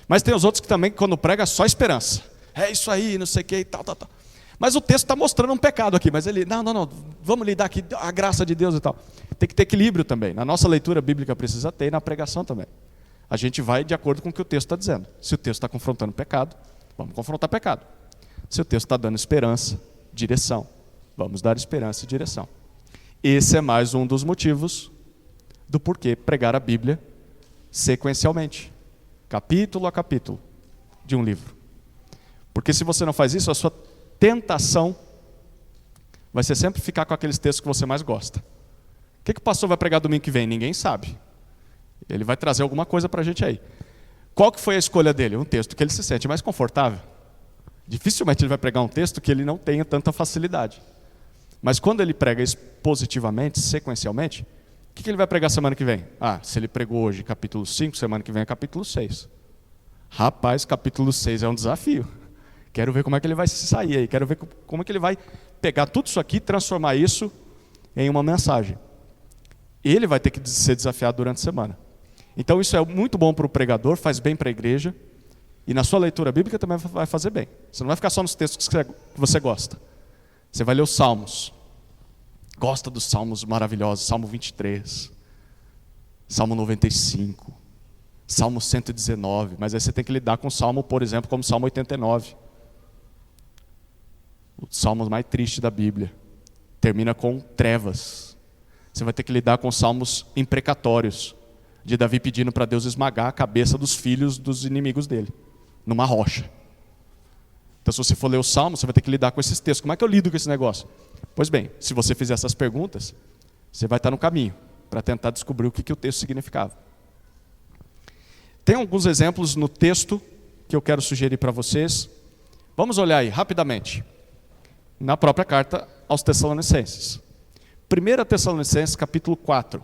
Mas tem os outros que também, quando prega, só esperança. É isso aí, não sei o que e tal. Mas o texto está mostrando um pecado aqui. Mas ele, não, vamos lidar aqui, a graça de Deus e tal. Tem que ter equilíbrio também. Na nossa leitura bíblica precisa ter e na pregação também. A gente vai de acordo com o que o texto está dizendo. Se o texto está confrontando pecado, vamos confrontar pecado. Se o texto está dando esperança, direção, vamos dar esperança e direção. Esse é mais um dos motivos do porquê pregar a Bíblia sequencialmente, capítulo a capítulo de um livro. Porque se você não faz isso, a sua tentação vai ser sempre ficar com aqueles textos que você mais gosta. O que o pastor vai pregar domingo que vem? Ninguém sabe. Ele vai trazer alguma coisa para a gente aí. Qual que foi a escolha dele? Um texto que ele se sente mais confortável. Dificilmente ele vai pregar um texto que ele não tenha tanta facilidade. Mas quando ele prega expositivamente, sequencialmente, o que ele vai pregar semana que vem? Se ele pregou hoje capítulo 5, semana que vem é capítulo 6. Rapaz, capítulo 6 é um desafio. Quero ver como é que ele vai se sair aí. Quero ver como é que ele vai pegar tudo isso aqui e transformar isso em uma mensagem. Ele vai ter que ser desafiado durante a semana. Então isso é muito bom para o pregador, faz bem para a igreja. E na sua leitura bíblica também vai fazer bem. Você não vai ficar só nos textos que você gosta. Você vai ler os Salmos. Gosta dos Salmos maravilhosos. Salmo 23. Salmo 95. Salmo 119, mas aí você tem que lidar com o Salmo, por exemplo, como Salmo 89. O Salmo mais triste da Bíblia. Termina com trevas. Você vai ter que lidar com salmos imprecatórios, de Davi pedindo para Deus esmagar a cabeça dos filhos dos inimigos dele, numa rocha. Então, se você for ler o Salmo, você vai ter que lidar com esses textos. Como é que eu lido com esse negócio? Pois bem, se você fizer essas perguntas, você vai estar no caminho para tentar descobrir o que o texto significava. Tem alguns exemplos no texto que eu quero sugerir para vocês. Vamos olhar aí, rapidamente, na própria carta aos Tessalonicenses. 1 Tessalonicenses, capítulo 4.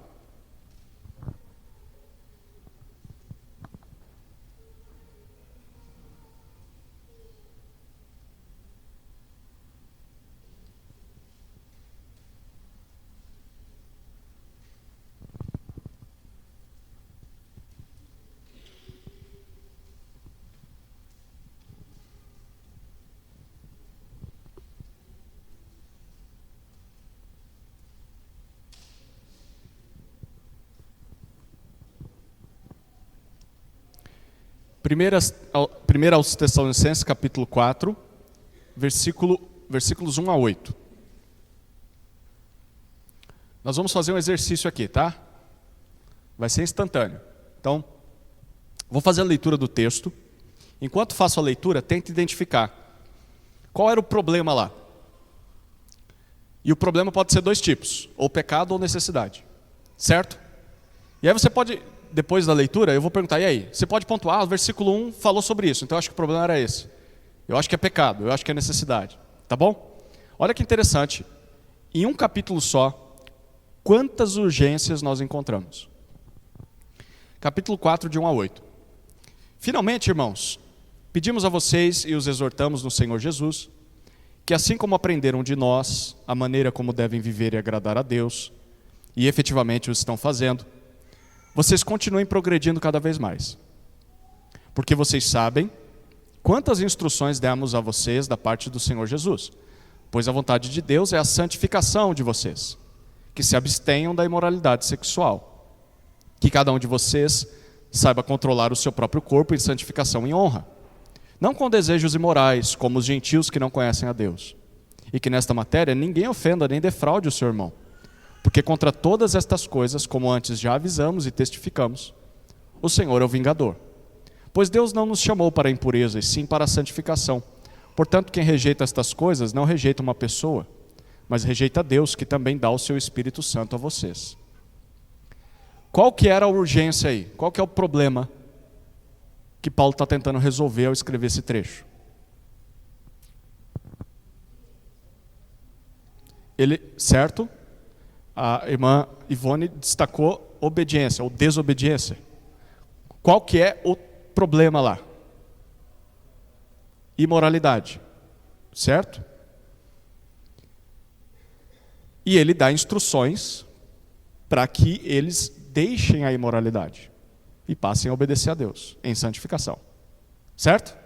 Primeira aos Tessalonicenses, capítulo 4, versículos 1 a 8. Nós vamos fazer um exercício aqui, tá? Vai ser instantâneo. Então, vou fazer a leitura do texto. Enquanto faço a leitura, tente identificar qual era o problema lá. E o problema pode ser dois tipos, ou pecado ou necessidade. Certo? E aí você pode, depois da leitura, eu vou perguntar, e aí? Você pode pontuar, o versículo 1 falou sobre isso, então eu acho que o problema era esse. Eu acho que é pecado, eu acho que é necessidade. Tá bom? Olha que interessante. Em um capítulo só, quantas urgências nós encontramos? Capítulo 4, de 1 a 8. Finalmente, irmãos, pedimos a vocês e os exortamos no Senhor Jesus, que assim como aprenderam de nós a maneira como devem viver e agradar a Deus, e efetivamente o estão fazendo, vocês continuem progredindo cada vez mais. Porque vocês sabem quantas instruções demos a vocês da parte do Senhor Jesus, pois a vontade de Deus é a santificação de vocês, que se abstenham da imoralidade sexual, que cada um de vocês saiba controlar o seu próprio corpo em santificação e honra, não com desejos imorais, como os gentios que não conhecem a Deus, e que nesta matéria ninguém ofenda nem defraude o seu irmão, porque contra todas estas coisas, como antes já avisamos e testificamos, o Senhor é o vingador. Pois Deus não nos chamou para a impureza, e sim para a santificação. Portanto, quem rejeita estas coisas não rejeita uma pessoa, mas rejeita Deus, que também dá o seu Espírito Santo a vocês. Qual que era a urgência aí? Qual que é o problema que Paulo está tentando resolver ao escrever esse trecho? Certo? A irmã Ivone destacou obediência ou desobediência. Qual que é o problema lá? Imoralidade. Certo? E ele dá instruções para que eles deixem a imoralidade e passem a obedecer a Deus em santificação. Certo?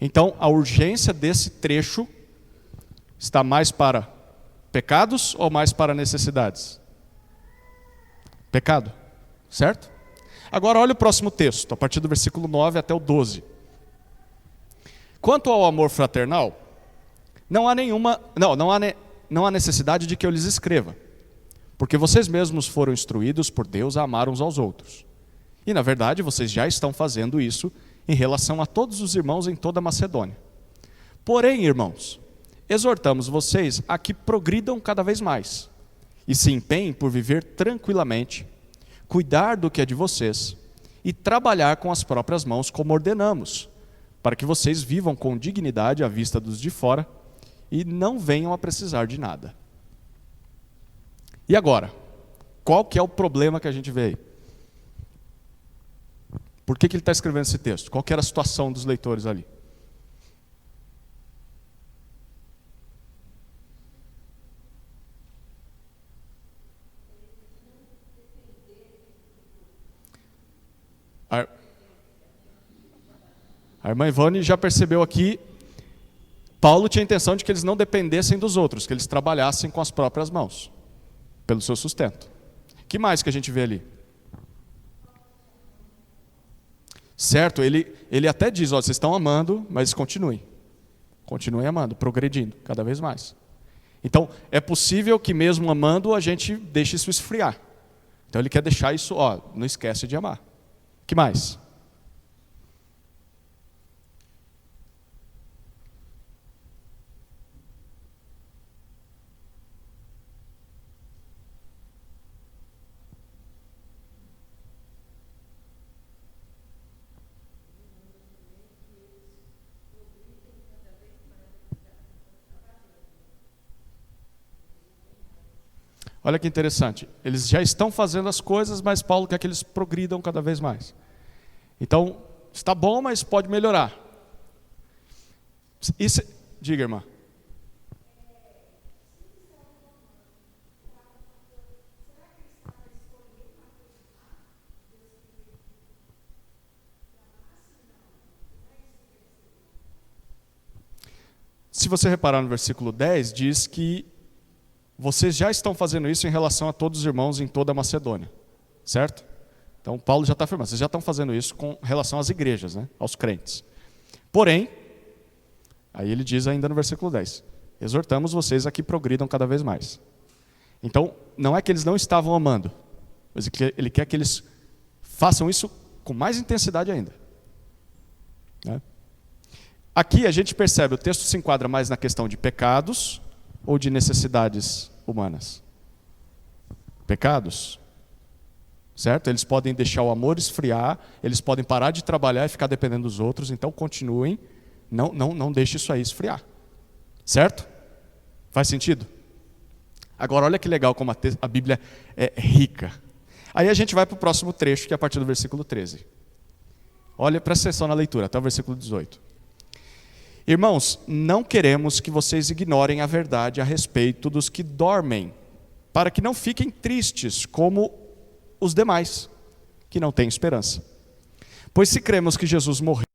Então, a urgência desse trecho está mais para pecados ou mais para necessidades? Pecado. Certo? Agora olha o próximo texto, a partir do versículo 9 até o 12. Quanto ao amor fraternal, não há necessidade de que eu lhes escreva, porque vocês mesmos foram instruídos por Deus a amar uns aos outros. E na verdade vocês já estão fazendo isso em relação a todos os irmãos em toda a Macedônia. Porém, irmãos, exortamos vocês a que progridam cada vez mais e se empenhem por viver tranquilamente, cuidar do que é de vocês e trabalhar com as próprias mãos como ordenamos, para que vocês vivam com dignidade à vista dos de fora e não venham a precisar de nada. E agora, qual que é o problema que a gente vê aí? Por que ele está escrevendo esse texto? Qual que era a situação dos leitores ali? A irmã Ivone já percebeu aqui, Paulo tinha a intenção de que eles não dependessem dos outros, que eles trabalhassem com as próprias mãos, pelo seu sustento. O que mais que a gente vê ali? Certo? Ele até diz, ó, vocês estão amando, mas continuem. Continuem amando, progredindo cada vez mais. Então, é possível que mesmo amando, a gente deixe isso esfriar. Então, ele quer deixar isso, ó, não esquece de amar. O que mais? Olha que interessante. Eles já estão fazendo as coisas, mas Paulo quer que eles progridam cada vez mais. Então, está bom, mas pode melhorar. Isso, diga, irmã. Se você reparar no versículo 10, diz que vocês já estão fazendo isso em relação a todos os irmãos em toda a Macedônia, certo? Então, Paulo já está afirmando, vocês já estão fazendo isso com relação às igrejas, né? Aos crentes. Porém, aí ele diz ainda no versículo 10, exortamos vocês a que progridam cada vez mais. Então, não é que eles não estavam amando, mas ele quer que eles façam isso com mais intensidade ainda. Né? Aqui a gente percebe, o texto se enquadra mais na questão de pecados ou de necessidades humanas? Pecados. Certo? Eles podem deixar o amor esfriar, eles podem parar de trabalhar e ficar dependendo dos outros, então continuem, não deixe isso aí esfriar. Certo? Faz sentido? Agora olha que legal como a Bíblia é rica. Aí a gente vai para o próximo trecho, que é a partir do versículo 13. Olha, presta atenção na leitura, até o versículo 18. Irmãos, não queremos que vocês ignorem a verdade a respeito dos que dormem, para que não fiquem tristes como os demais, que não têm esperança. Pois se cremos que Jesus morreu,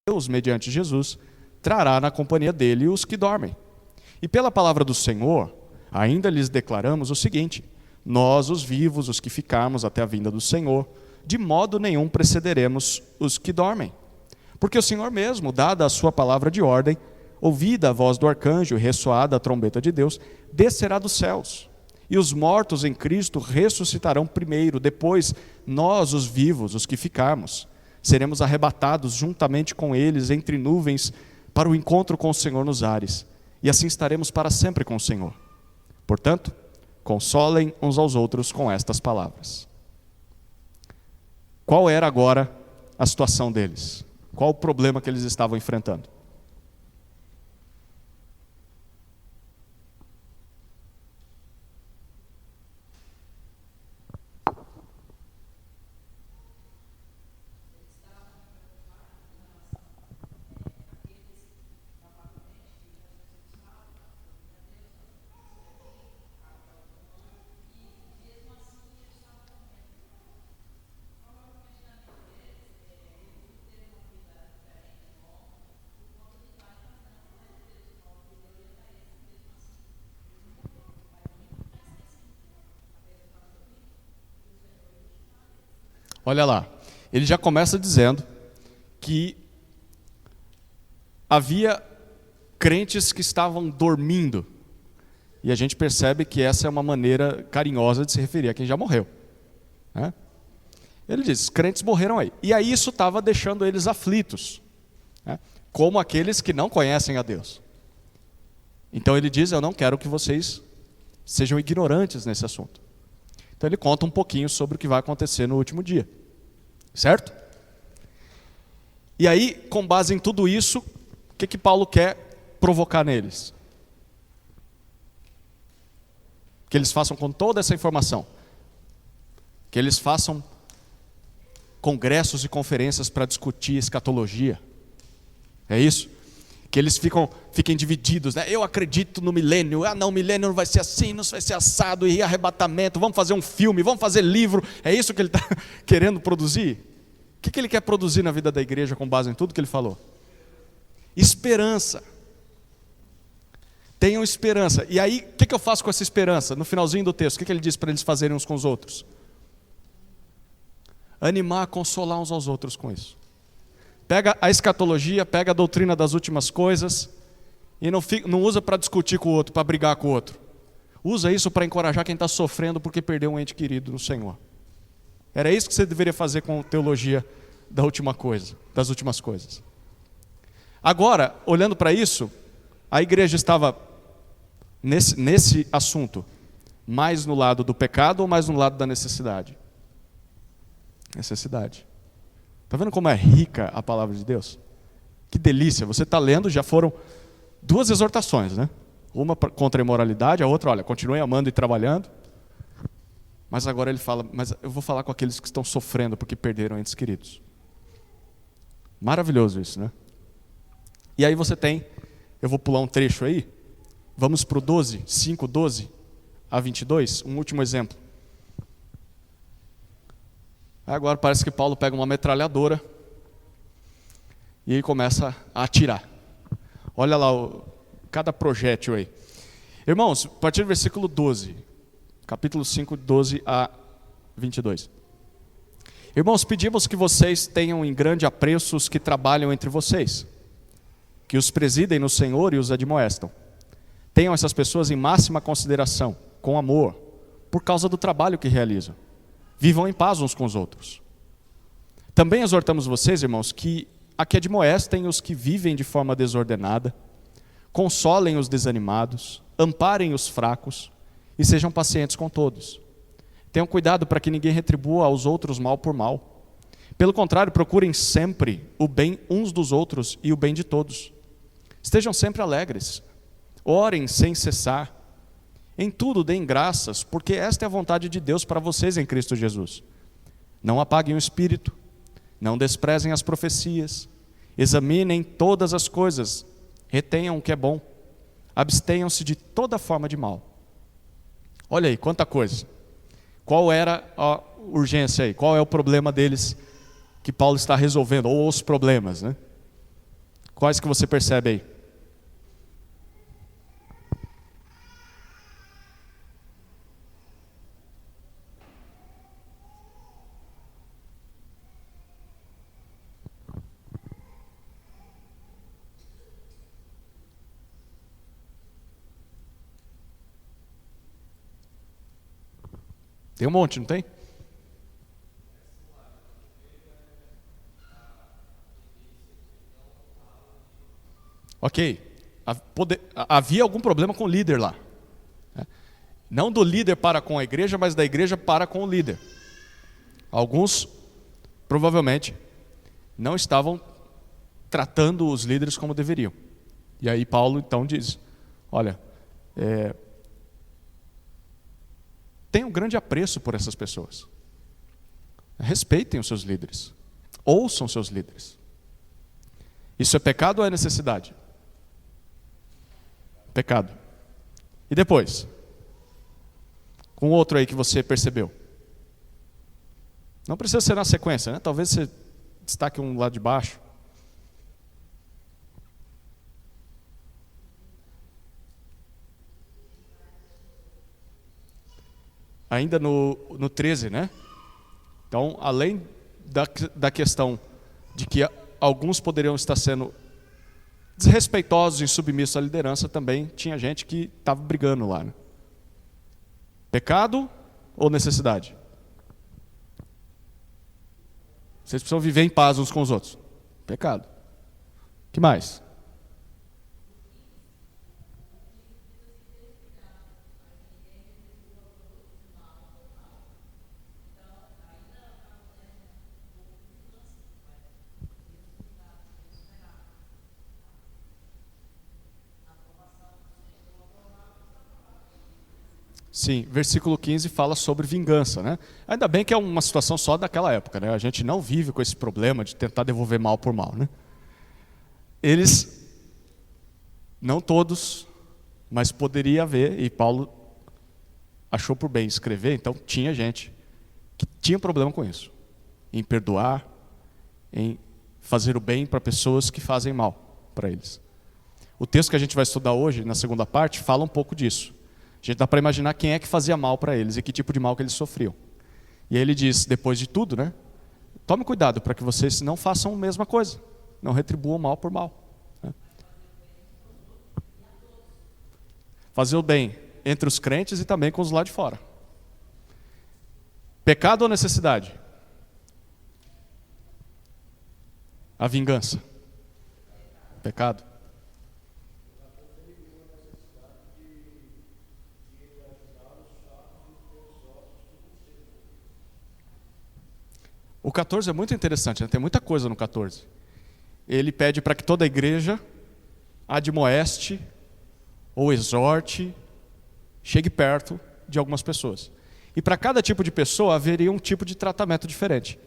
Deus, mediante Jesus, trará na companhia dele os que dormem. E pela palavra do Senhor, ainda lhes declaramos o seguinte: nós, os vivos, os que ficarmos até a vinda do Senhor, de modo nenhum precederemos os que dormem. Porque o Senhor mesmo, dada a sua palavra de ordem, ouvida a voz do arcanjo e ressoada a trombeta de Deus, descerá dos céus. E os mortos em Cristo ressuscitarão primeiro, depois nós, os vivos, os que ficarmos, seremos arrebatados juntamente com eles entre nuvens para o encontro com o Senhor nos ares. E assim estaremos para sempre com o Senhor. Portanto, consolem uns aos outros com estas palavras. Qual era agora a situação deles? Qual o problema que eles estavam enfrentando? Olha lá, ele já começa dizendo que havia crentes que estavam dormindo. E a gente percebe que essa é uma maneira carinhosa de se referir a quem já morreu. Né? Ele diz, os crentes morreram aí. E aí isso estava deixando eles aflitos, né? Como aqueles que não conhecem a Deus. Então ele diz, eu não quero que vocês sejam ignorantes nesse assunto. Então ele conta um pouquinho sobre o que vai acontecer no último dia. Certo? E aí, com base em tudo isso, o que Paulo quer provocar neles? Que eles façam com toda essa informação. Que eles façam congressos e conferências para discutir escatologia. É isso? Que eles fiquem divididos, né? Eu acredito no milênio, não, o milênio não vai ser assim, não vai ser assado, e arrebatamento, vamos fazer um filme, vamos fazer livro. É isso que ele está querendo produzir? O que ele quer produzir na vida da igreja com base em tudo que ele falou? Esperança. Tenham esperança. E aí, o que eu faço com essa esperança? No finalzinho do texto, o que ele diz para eles fazerem uns com os outros? animar, consolar uns aos outros com isso. Pega a escatologia, pega a doutrina das últimas coisas e não usa para discutir com o outro, para brigar com o outro. Usa isso para encorajar quem está sofrendo porque perdeu um ente querido no Senhor. Era isso que você deveria fazer com teologia das últimas coisas. Agora, olhando para isso, a igreja estava nesse assunto mais no lado do pecado ou mais no lado da necessidade? Necessidade. Está vendo como é rica a palavra de Deus? Que delícia, você está lendo, já foram 2 exortações, né? Uma contra a imoralidade, a outra, olha, continue amando e trabalhando. Mas agora ele fala, mas eu vou falar com aqueles que estão sofrendo porque perderam entes queridos. Maravilhoso isso, né? E aí você tem, eu vou pular um trecho aí, vamos para o 5, 12 a 22, um último exemplo. Agora parece que Paulo pega uma metralhadora e aí começa a atirar. Olha lá cada projétil aí. Irmãos, a partir do versículo 12, capítulo 5, 12 a 22. Irmãos, pedimos que vocês tenham em grande apreço os que trabalham entre vocês, que os presidem no Senhor e os admoestam. Tenham essas pessoas em máxima consideração, com amor, por causa do trabalho que realizam. Vivam em paz uns com os outros. Também exortamos vocês, irmãos, que admoestem os que vivem de forma desordenada, consolem os desanimados, amparem os fracos e sejam pacientes com todos. Tenham cuidado para que ninguém retribua aos outros mal por mal. Pelo contrário, procurem sempre o bem uns dos outros e o bem de todos. Estejam sempre alegres. Orem sem cessar. Em tudo deem graças, porque esta é a vontade de Deus para vocês em Cristo Jesus. Não apaguem o espírito, não desprezem as profecias, examinem todas as coisas, retenham o que é bom, abstenham-se de toda forma de mal. Olha aí, quanta coisa. Qual era a urgência aí? Qual é o problema deles que Paulo está resolvendo? Ou os problemas, né? Quais que você percebe aí? Tem um monte, não tem? Ok. Havia algum problema com o líder lá. Não do líder para com a igreja, mas da igreja para com o líder. Alguns, provavelmente, não estavam tratando os líderes como deveriam. E aí Paulo então diz, olha, tenham um grande apreço por essas pessoas. Respeitem os seus líderes. Ouçam seus líderes. Isso é pecado ou é necessidade? Pecado. E depois? Com outro aí que você percebeu. Não precisa ser na sequência, né? Talvez você destaque um lado de baixo. Ainda no 13, né? Então, além da questão de que alguns poderiam estar sendo desrespeitosos e submissos à liderança, também tinha gente que estava brigando lá, né? Pecado ou necessidade? Vocês precisam viver em paz uns com os outros. Pecado. O que mais? Sim, versículo 15 fala sobre vingança, né? Ainda bem que é uma situação só daquela época, né? A gente não vive com esse problema de tentar devolver mal por mal, né? Eles, não todos, mas poderia haver, e Paulo achou por bem escrever, então tinha gente que tinha problema com isso, em perdoar, em fazer o bem para pessoas que fazem mal para eles. O texto que a gente vai estudar hoje, na segunda parte, fala um pouco disso. A gente dá para imaginar quem é que fazia mal para eles e que tipo de mal que eles sofriam. E aí ele diz, depois de tudo, né? tome cuidado para que vocês não façam a mesma coisa. Não retribuam mal por mal. Né? Fazer o bem entre os crentes e também com os lá de fora. Pecado ou necessidade? A vingança. Pecado. O 14 é muito interessante, né? Tem muita coisa no 14. Ele pede para que toda a igreja admoeste ou exorte, chegue perto de algumas pessoas. E para cada tipo de pessoa haveria um tipo de tratamento diferente.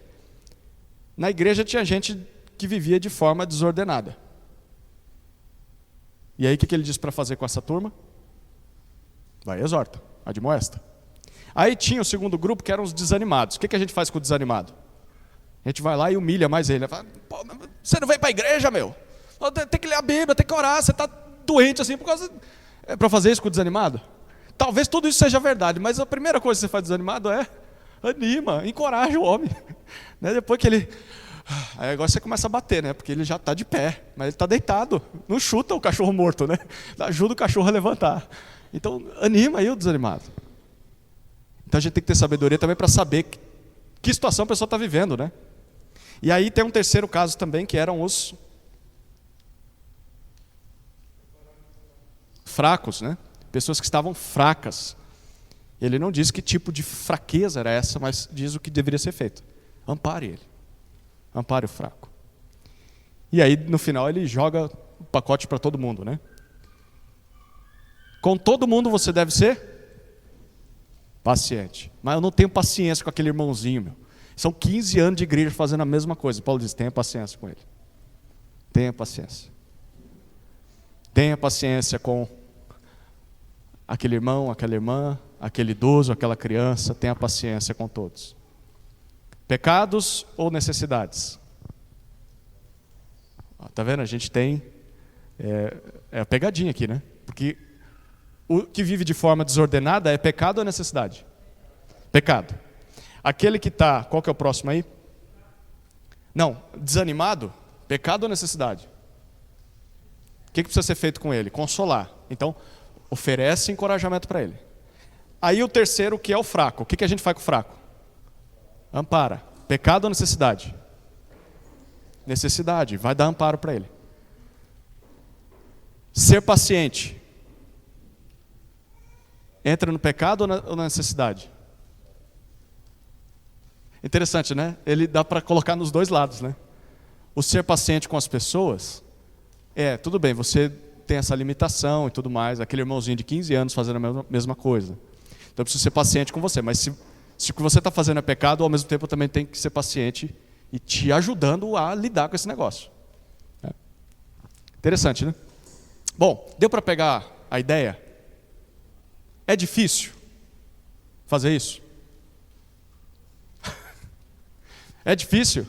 Na igreja tinha gente que vivia de forma desordenada. E aí o que ele diz para fazer com essa turma? Vai e exorta, admoesta. Aí tinha o segundo grupo que eram os desanimados. O que a gente faz com o desanimado? A gente vai lá e humilha mais ele. Fala, você não vem para a igreja, meu? Tem que ler a Bíblia, tem que orar, você está doente assim por causa... É para fazer isso com o desanimado? Talvez tudo isso seja verdade, mas a primeira coisa que você faz desanimado é anima, encoraja o homem. Né? Depois que ele... Aí agora você começa a bater, né? Porque ele já está de pé, mas ele está deitado. Não chuta o cachorro morto, né? Ajuda o cachorro a levantar. Então anima aí o desanimado. Então a gente tem que ter sabedoria também para saber que situação a pessoa está vivendo, né? E aí tem um terceiro caso também, que eram os fracos, né? Pessoas que estavam fracas. Ele não diz que tipo de fraqueza era essa, mas diz o que deveria ser feito. Ampare ele. Ampare o fraco. E aí, no final, ele joga o pacote para todo mundo, né? Com todo mundo você deve ser paciente. Mas eu não tenho paciência com aquele irmãozinho, meu. São 15 anos de igreja fazendo a mesma coisa. Paulo diz, tenha paciência com ele. Tenha paciência. Tenha paciência com aquele irmão, aquela irmã, aquele idoso, aquela criança. Tenha paciência com todos. Pecados ou necessidades? Tá vendo? A gente tem a pegadinha aqui, né? Porque o que vive de forma desordenada é pecado ou necessidade? Pecado. Aquele que está, qual que é o próximo aí? Não, desanimado, pecado ou necessidade? O que precisa ser feito com ele? Consolar. Então, oferece encorajamento para ele. Aí o terceiro, que é o fraco. O que a gente faz com o fraco? Ampara. Pecado ou necessidade? Necessidade. Vai dar amparo para ele. Ser paciente. Entra no pecado ou na necessidade? Interessante, né? Ele dá para colocar nos dois lados, né? O ser paciente com as pessoas, tudo bem, você tem essa limitação e tudo mais, aquele irmãozinho de 15 anos fazendo a mesma coisa. Então eu preciso ser paciente com você, mas se o que você está fazendo é pecado, ao mesmo tempo eu também tenho que ser paciente e te ajudando a lidar com esse negócio. Interessante, né? Bom, deu para pegar a ideia? É difícil fazer isso? É difícil?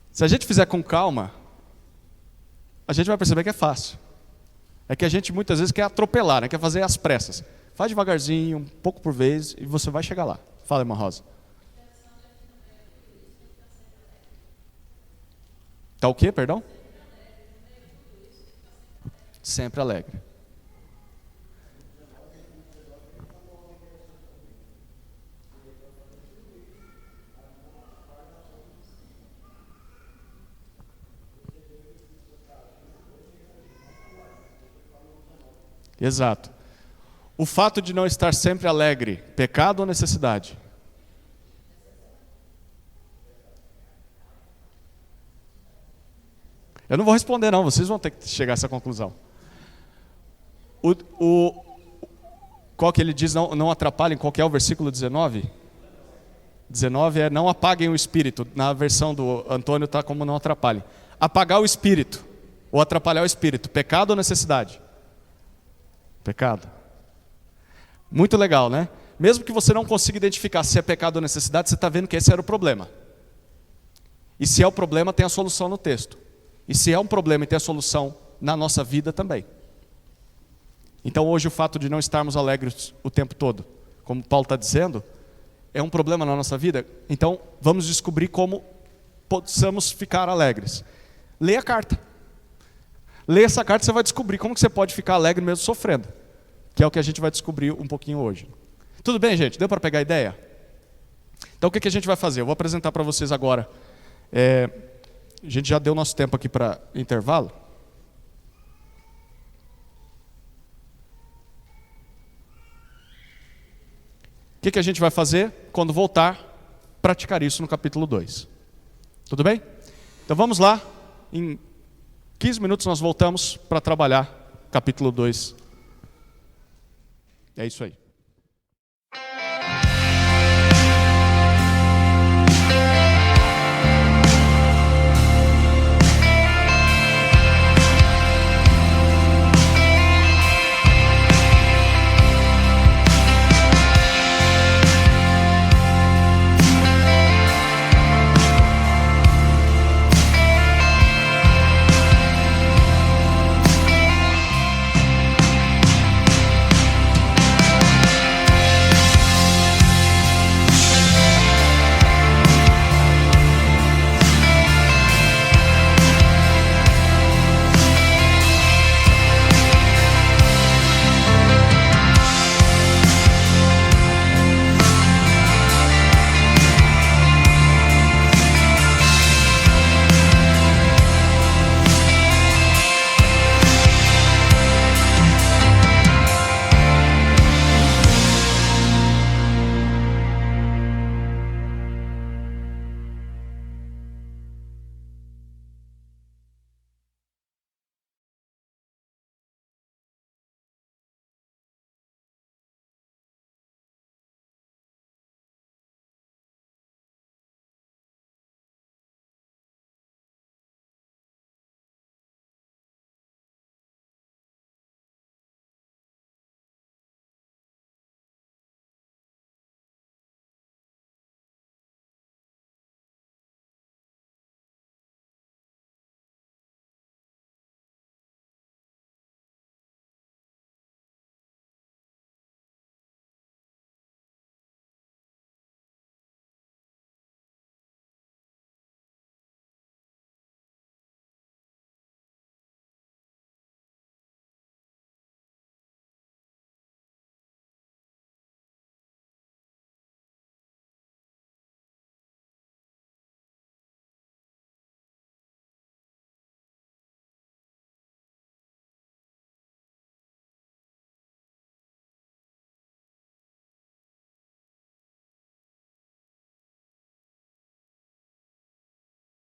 Se a gente fizer com calma, a gente vai perceber que é fácil. É que a gente muitas vezes quer atropelar, né? Quer fazer às pressas. Faz devagarzinho, um pouco por vez, e você vai chegar lá. Fala, irmã Rosa. Tá o quê, perdão? Sempre alegre. Exato. O fato de não estar sempre alegre, pecado ou necessidade? Eu não vou responder não, vocês vão ter que chegar a essa conclusão. Qual que ele diz, não atrapalhem, qual que é o versículo 19? 19 é não apaguem o espírito. Na versão do Antônio está como não atrapalhem. Apagar o espírito, ou atrapalhar o espírito, pecado ou necessidade? Pecado. Muito legal, né? Mesmo que você não consiga identificar se é pecado ou necessidade, você está vendo que esse era o problema. E se é o problema, tem a solução no texto. E se é um problema e tem a solução na nossa vida também. Então hoje o fato de não estarmos alegres o tempo todo, como Paulo está dizendo, é um problema na nossa vida? Então, vamos descobrir como possamos ficar alegres. Leia a carta. Leia essa carta e você vai descobrir como que você pode ficar alegre mesmo sofrendo. Que é o que a gente vai descobrir um pouquinho hoje. Tudo bem, gente? Deu para pegar a ideia? Então, o que a gente vai fazer? Eu vou apresentar para vocês agora. A gente já deu nosso tempo aqui para intervalo. O que a gente vai fazer? Quando voltar, praticar isso no capítulo 2. Tudo bem? Então vamos lá. Em 15 minutos nós voltamos para trabalhar capítulo 2. É isso aí.